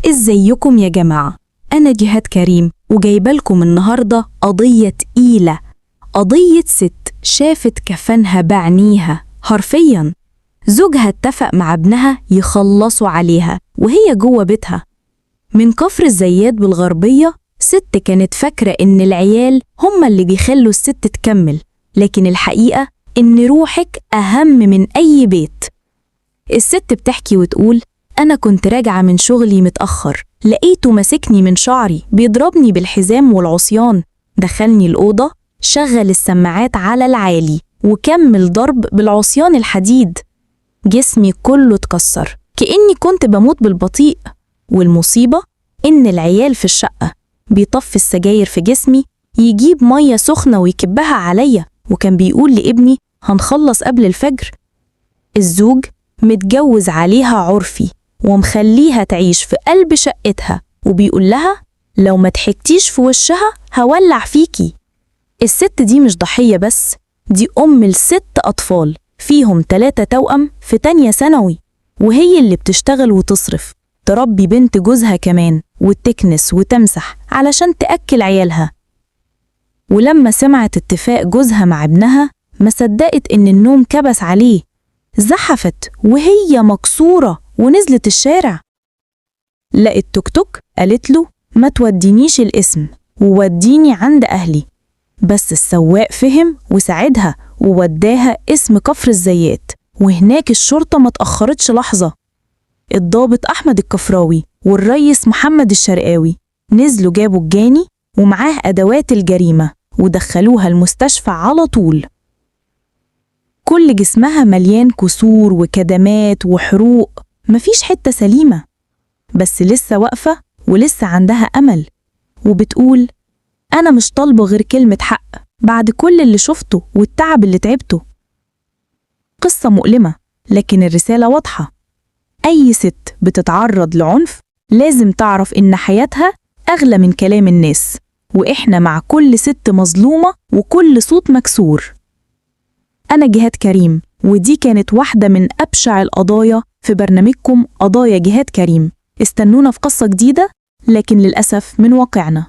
ازيكم يا جماعة؟ أنا جهاد كريم وجايبالكم النهاردة قضية تقيلة، قضية ست شافت كفنها بعينيها حرفياً. زوجها اتفق مع ابنها يخلصوا عليها وهي جوه بيتها. من كفر الزيات بالغربية، ست كانت فاكرة إن العيال هما اللي بيخلوا الست تكمل، لكن الحقيقة إن روحك أهم من أي بيت. الست بتحكي وتقول: أنا كنت راجعة من شغلي متأخر، لقيته ماسكني من شعري بيضربني بالحزام والعصيان، دخلني الأوضة، شغل السماعات على العالي وكمل ضرب بالعصيان الحديد. جسمي كله اتكسر كأني كنت بموت بالبطيء، والمصيبة إن العيال في الشقة بيطفي السجاير في جسمي، يجيب مية سخنة ويكبها عليا، وكان بيقول لابني هنخلص قبل الفجر. الزوج متجوز عليها عرفي ومخليها تعيش في قلب شقتها، وبيقول لها لو ما ضحكتيش في وشها هولع فيكي. الست دي مش ضحية بس، دي أم ل6 أطفال فيهم 3 توأم في تانية ثانوي، وهي اللي بتشتغل وتصرف، تربي بنت جوزها كمان وتكنس وتمسح علشان تأكل عيالها. ولما سمعت اتفاق جوزها مع ابنها ما صدقت إن النوم كبس عليه، زحفت وهي مكسورة ونزلت الشارع. لقت توك توك، قالت له ما تودينيش القسم ووديني عند أهلي، بس السواق فهم وساعدها ووداها اسم كفر الزيات، وهناك الشرطة ما تأخرتش لحظة. الضابط أحمد الكفراوي والريس محمد الشرقاوي نزلوا جابوا الجاني ومعاه أدوات الجريمة ودخلوها المستشفى على طول. كل جسمها مليان كسور وكدمات وحروق، مفيش حتة سليمة، بس لسه واقفة ولسه عندها أمل، وبتقول أنا مش طالبة غير كلمة حق بعد كل اللي شفته والتعب اللي تعبته. قصة مؤلمة لكن الرسالة واضحة، أي ست بتتعرض لعنف لازم تعرف إن حياتها أغلى من كلام الناس، وإحنا مع كل ست مظلومة وكل صوت مكسور. أنا جهاد كريم، ودي كانت واحدة من أبشع القضايا في برنامجكم قضايا جهاد كريم. استنونا في قصة جديدة لكن للأسف من واقعنا.